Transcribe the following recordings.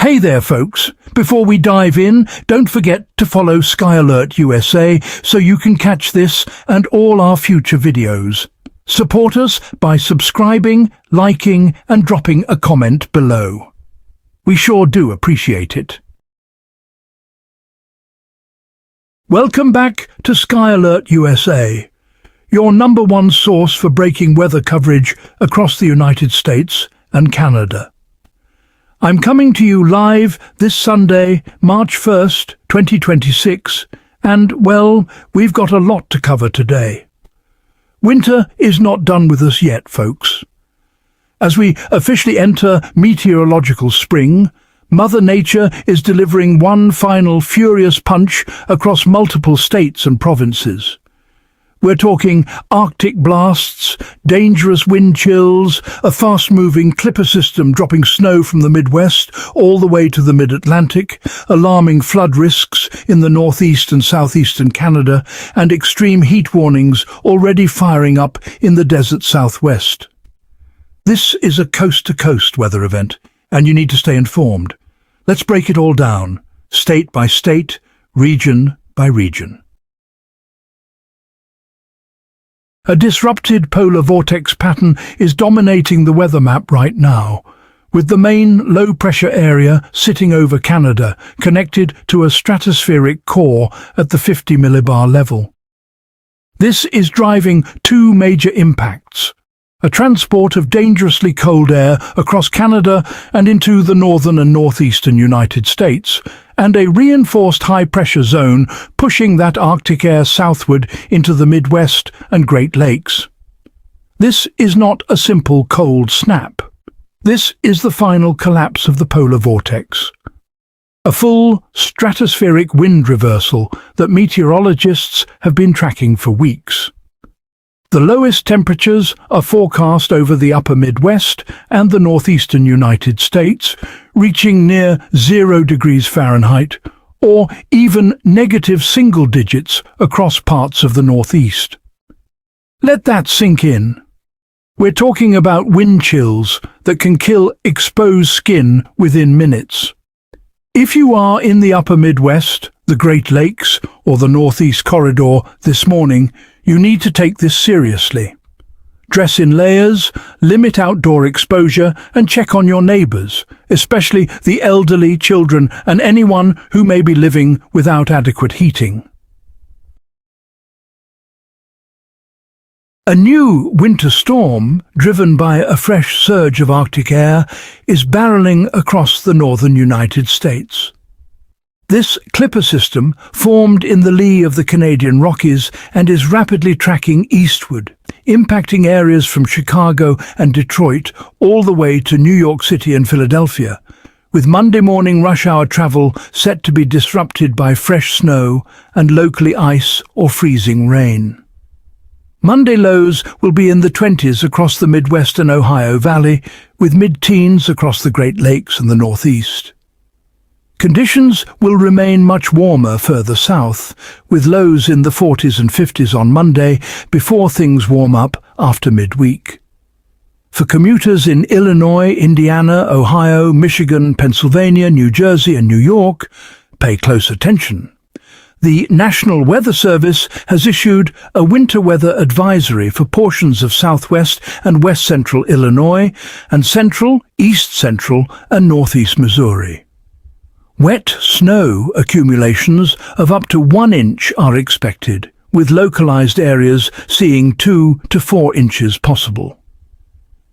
Hey there, folks. Before we dive in, don't forget to follow SkyAlert USA so you can catch this and all our future videos. Support us by subscribing, liking, and dropping a comment below. We sure do appreciate it. Welcome back to SkyAlert USA, your #1 source for breaking weather coverage across the United States and Canada. I'm coming to you live this Sunday, March 1st, 2026, and, well, we've got a lot to cover today. Winter is not done with us yet, folks. As we officially enter meteorological spring, Mother Nature is delivering one final furious punch across multiple states and provinces. We're talking Arctic blasts, dangerous wind chills, a fast-moving clipper system dropping snow from the Midwest all the way to the Mid-Atlantic, alarming flood risks in the northeast and southeastern Canada, and extreme heat warnings already firing up in the desert southwest. This is a coast-to-coast weather event, and you need to stay informed. Let's break it all down, state by state, region by region. A disrupted polar vortex pattern is dominating the weather map right now, with the main low-pressure area sitting over Canada, connected to a stratospheric core at the 50 millibar level. This is driving two major impacts: a transport of dangerously cold air across Canada and into the northern and northeastern United States, and a reinforced high-pressure zone pushing that Arctic air southward into the Midwest and Great Lakes. This is not a simple cold snap. This is the final collapse of the polar vortex. A full stratospheric wind reversal that meteorologists have been tracking for weeks. The lowest temperatures are forecast over the upper Midwest and the northeastern United States, reaching near 0 degrees Fahrenheit, or even negative single digits across parts of the northeast. Let that sink in. We're talking about wind chills that can kill exposed skin within minutes. If you are in the upper Midwest, the Great Lakes, or the Northeast Corridor this morning, you need to take this seriously. Dress in layers, limit outdoor exposure, and check on your neighbors, especially the elderly, children, and anyone who may be living without adequate heating. A new winter storm, driven by a fresh surge of Arctic air, is barreling across the northern United States. This clipper system formed in the lee of the Canadian Rockies and is rapidly tracking eastward, impacting areas from Chicago and Detroit all the way to New York City and Philadelphia, with Monday morning rush hour travel set to be disrupted by fresh snow and locally ice or freezing rain. Monday lows will be in the 20s across the Midwest and Ohio Valley, with mid-teens across the Great Lakes and the Northeast. Conditions will remain much warmer further south, with lows in the 40s and 50s on Monday before things warm up after midweek. For commuters in Illinois, Indiana, Ohio, Michigan, Pennsylvania, New Jersey and New York, pay close attention. The National Weather Service has issued a winter weather advisory for portions of southwest and west central Illinois and central, east central and northeast Missouri. Wet snow accumulations of up to 1 inch are expected, with localized areas seeing 2 to 4 inches possible.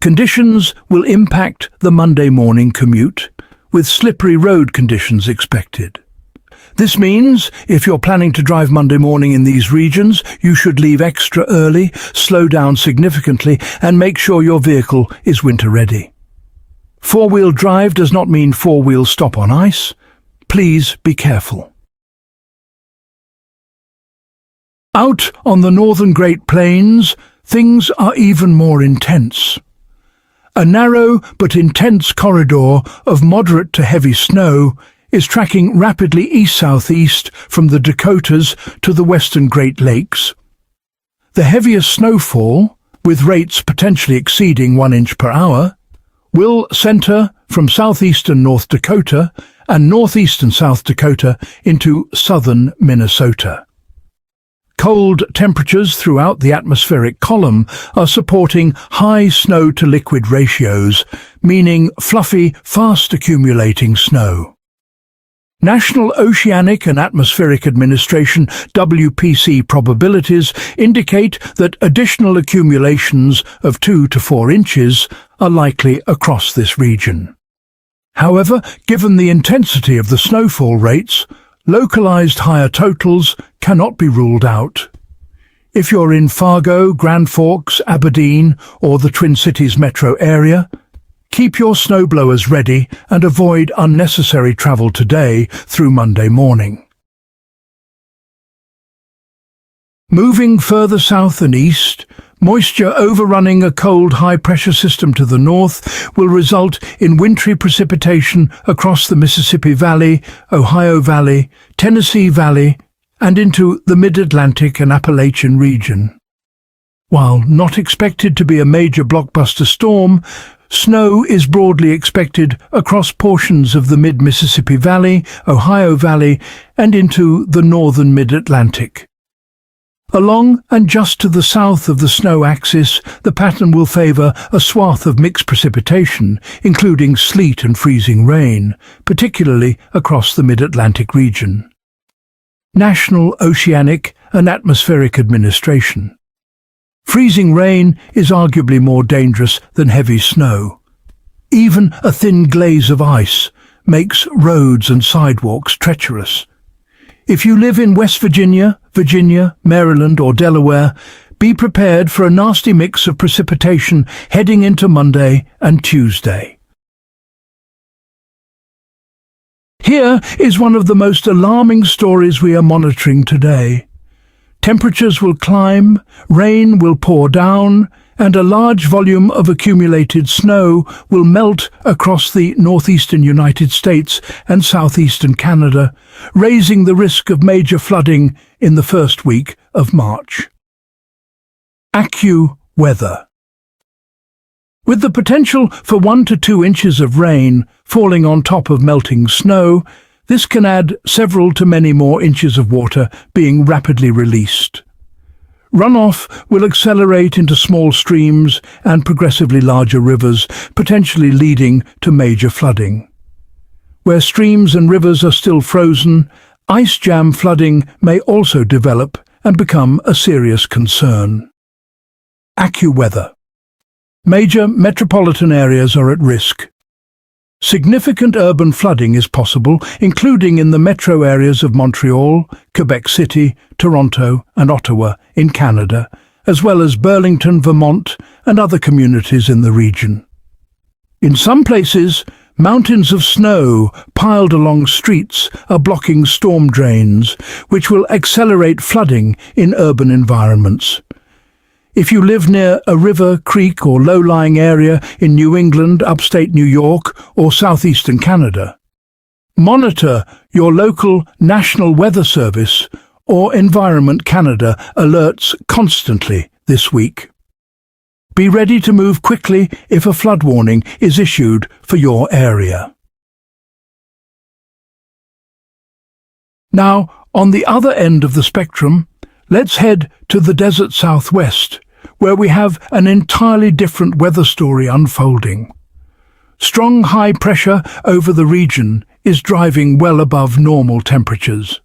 Conditions will impact the Monday morning commute, with slippery road conditions expected. This means, if you're planning to drive Monday morning in these regions, you should leave extra early, slow down significantly, and make sure your vehicle is winter ready. Four-wheel drive does not mean four-wheel stop on ice. Please be careful. Out on the northern Great Plains, things are even more intense. A narrow but intense corridor of moderate to heavy snow is tracking rapidly east-southeast from the Dakotas to the western Great Lakes. The heaviest snowfall, with rates potentially exceeding 1 inch per hour, will center from southeastern North Dakota and northeastern South Dakota into southern Minnesota. Cold temperatures throughout the atmospheric column are supporting high snow-to-liquid ratios, meaning fluffy, fast-accumulating snow. National Oceanic and Atmospheric Administration (WPC) probabilities indicate that additional accumulations of 2 to 4 inches are likely across this region. However, given the intensity of the snowfall rates, localized higher totals cannot be ruled out. If you're in Fargo, Grand Forks, Aberdeen, or the Twin Cities metro area, keep your snowblowers ready and avoid unnecessary travel today through Monday morning. Moving further south and east, moisture overrunning a cold high-pressure system to the north will result in wintry precipitation across the Mississippi Valley, Ohio Valley, Tennessee Valley, and into the Mid-Atlantic and Appalachian region. While not expected to be a major blockbuster storm, snow is broadly expected across portions of the mid-Mississippi Valley, Ohio Valley, and into the northern mid-Atlantic. Along and just to the south of the snow axis, the pattern will favor a swath of mixed precipitation, including sleet and freezing rain, particularly across the mid-Atlantic region. National Oceanic and Atmospheric Administration. Freezing rain is arguably more dangerous than heavy snow. Even a thin glaze of ice makes roads and sidewalks treacherous. If you live in West Virginia, Maryland, or Delaware, be prepared for a nasty mix of precipitation heading into Monday and Tuesday. Here is one of the most alarming stories we are monitoring today. Temperatures will climb, rain will pour down, and a large volume of accumulated snow will melt across the northeastern United States and southeastern Canada, raising the risk of major flooding in the first week of March. AccuWeather. With the potential for 1 to 2 inches of rain falling on top of melting snow, this can add several to many more inches of water being rapidly released. Runoff will accelerate into small streams and progressively larger rivers, potentially leading to major flooding. Where streams and rivers are still frozen, ice jam flooding may also develop and become a serious concern. AccuWeather. Major metropolitan areas are at risk. Significant urban flooding is possible, including in the metro areas of Montreal, Quebec City, Toronto, and Ottawa in Canada, as well as Burlington, Vermont, and other communities in the region. In some places, mountains of snow piled along streets are blocking storm drains, which will accelerate flooding in urban environments. If you live near a river, creek, or low-lying area in New England, upstate New York, or southeastern Canada, monitor your local National Weather Service or Environment Canada alerts constantly this week. Be ready to move quickly if a flood warning is issued for your area. Now, on the other end of the spectrum, let's head to the desert Southwest, where we have an entirely different weather story unfolding. Strong high pressure over the region is driving well above normal temperatures.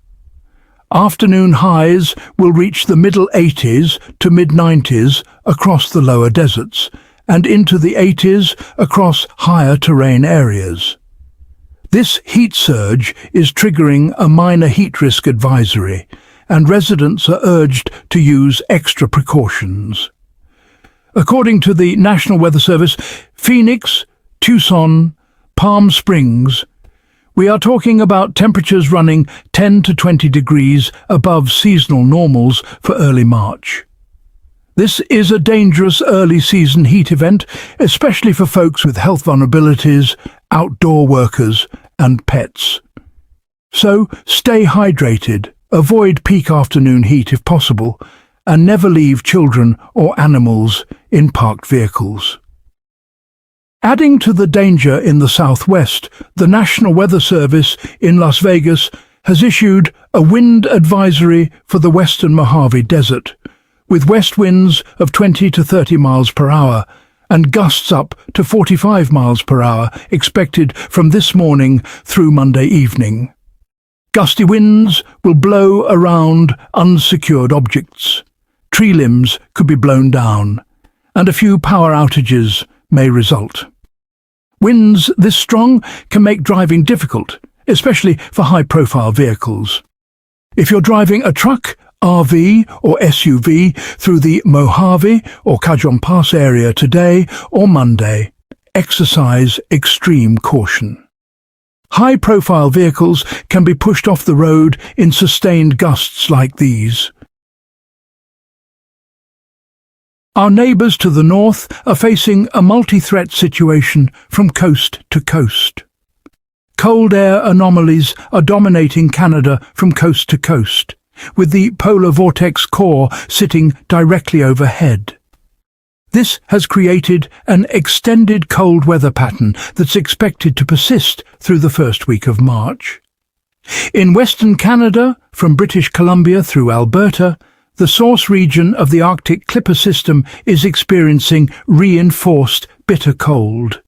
Afternoon highs will reach the middle 80s to mid-90s across the lower deserts, and into the 80s across higher terrain areas. This heat surge is triggering a minor heat risk advisory, and residents are urged to use extra precautions. According to the National Weather Service, Phoenix, Tucson, Palm Springs, we are talking about temperatures running 10 to 20 degrees above seasonal normals for early March. This is a dangerous early season heat event, especially for folks with health vulnerabilities, outdoor workers, and pets. So stay hydrated, avoid peak afternoon heat if possible, and never leave children or animals in parked vehicles. Adding to the danger in the southwest, the National Weather Service in Las Vegas has issued a wind advisory for the western Mojave Desert, with west winds of 20 to 30 miles per hour and gusts up to 45 miles per hour expected from this morning through Monday evening. Gusty winds will blow around unsecured objects. Tree limbs could be blown down, and a few power outages may result. Winds this strong can make driving difficult, especially for high-profile vehicles. If you're driving a truck, RV or SUV through the Mojave or Cajon Pass area today or Monday, exercise extreme caution. High-profile vehicles can be pushed off the road in sustained gusts like these. Our neighbours to the north are facing a multi-threat situation from coast to coast. Cold air anomalies are dominating Canada from coast to coast, with the polar vortex core sitting directly overhead. This has created an extended cold weather pattern that's expected to persist through the first week of March. In Western Canada, from British Columbia through Alberta, the source region of the Arctic Clipper system is experiencing reinforced bitter cold.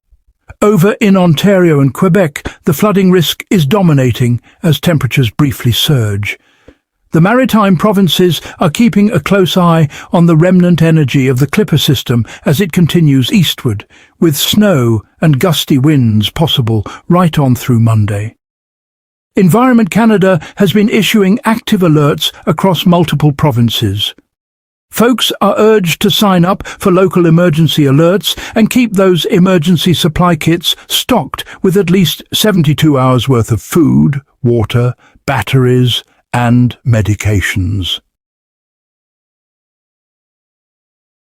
Over in Ontario and Quebec, the flooding risk is dominating as temperatures briefly surge. The maritime provinces are keeping a close eye on the remnant energy of the Clipper system as it continues eastward, with snow and gusty winds possible right on through Monday. Environment Canada has been issuing active alerts across multiple provinces. Folks are urged to sign up for local emergency alerts and keep those emergency supply kits stocked with at least 72 hours worth of food, water, batteries, and medications.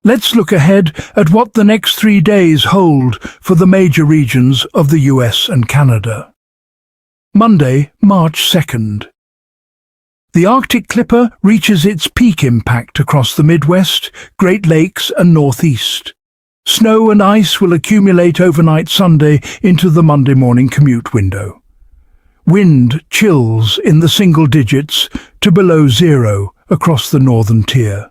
Let's look ahead at what the next 3 days hold for the major regions of the US and Canada. Monday, March 2nd. The Arctic Clipper reaches its peak impact across the Midwest, Great Lakes and Northeast. Snow and ice will accumulate overnight Sunday into the Monday morning commute window. Wind chills in the single digits to below zero across the northern tier.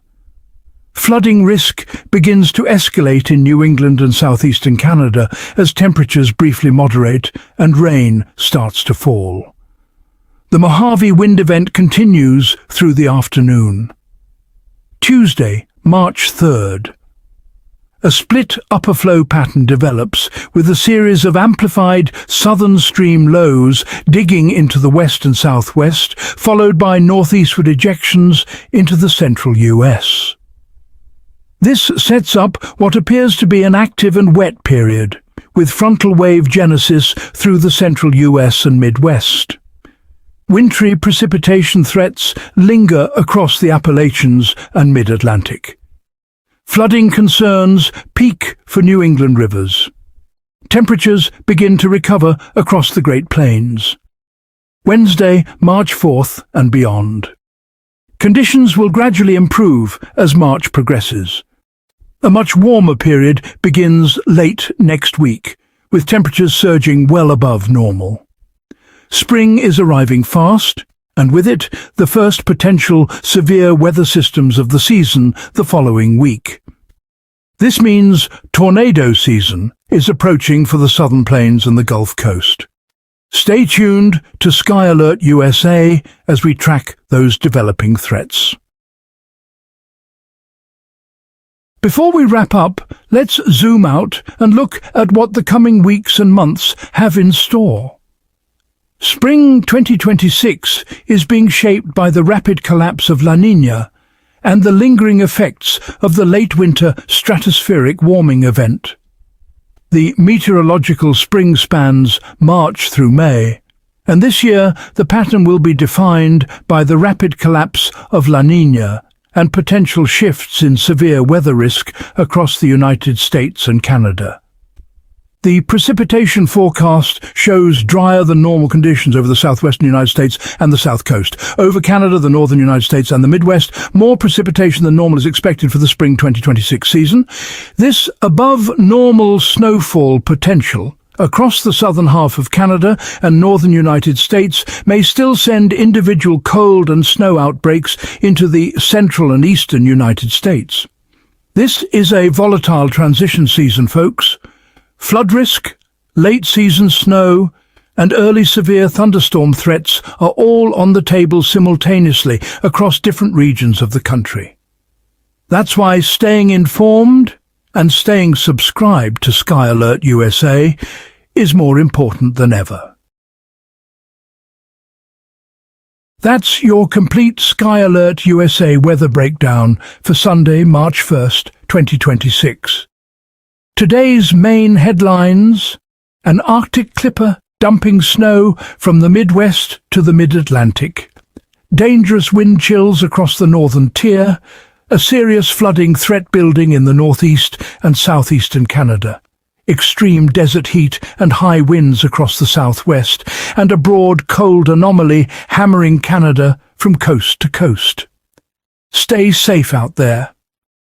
Flooding risk begins to escalate in New England and southeastern Canada as temperatures briefly moderate and rain starts to fall. The Mojave wind event continues through the afternoon. Tuesday, March 3rd. A split upper flow pattern develops with a series of amplified southern stream lows digging into the west and southwest, followed by northeastward ejections into the central US. This sets up what appears to be an active and wet period, with frontal wave genesis through the central US and Midwest. Wintry precipitation threats linger across the Appalachians and Mid-Atlantic. Flooding concerns peak for New England rivers. Temperatures begin to recover across the Great Plains. Wednesday, March 4th and beyond. Conditions will gradually improve as March progresses. A much warmer period begins late next week, with temperatures surging well above normal. Spring is arriving fast, and with it, the first potential severe weather systems of the season the following week. This means tornado season is approaching for the southern plains and the Gulf Coast. Stay tuned to SkyAlert USA as we track those developing threats. Before we wrap up, let's zoom out and look at what the coming weeks and months have in store. Spring 2026 is being shaped by the rapid collapse of La Niña and the lingering effects of the late winter stratospheric warming event. The meteorological spring spans March through May, and this year the pattern will be defined by the rapid collapse of La Niña and potential shifts in severe weather risk across the United States and Canada. The precipitation forecast shows drier than normal conditions over the southwestern United States and the south coast. Over Canada, the northern United States and the Midwest, more precipitation than normal is expected for the spring 2026 season. This above-normal snowfall potential across the southern half of Canada and northern United States may still send individual cold and snow outbreaks into the central and eastern United States. This is a volatile transition season, folks. Flood risk, late-season snow, and early severe thunderstorm threats are all on the table simultaneously across different regions of the country. That's why staying informed and staying subscribed to SkyAlert USA is more important than ever. That's your complete SkyAlert USA weather breakdown for Sunday, March 1st, 2026. Today's main headlines: an Arctic clipper dumping snow from the Midwest to the Mid-Atlantic, dangerous wind chills across the northern tier, a serious flooding threat building in the northeast and southeastern Canada, extreme desert heat and high winds across the southwest, and a broad cold anomaly hammering Canada from coast to coast. Stay safe out there.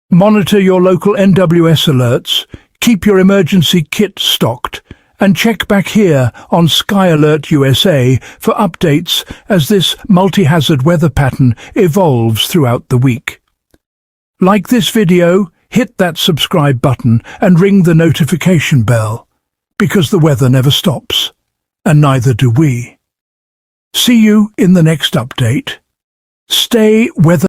Monitor your local NWS alerts, keep your emergency kit stocked, and check back here on SkyAlert USA for updates as this multi-hazard weather pattern evolves throughout the week. Like this video, hit that subscribe button and ring the notification bell, because the weather never stops, and neither do we. See you in the next update. Stay weather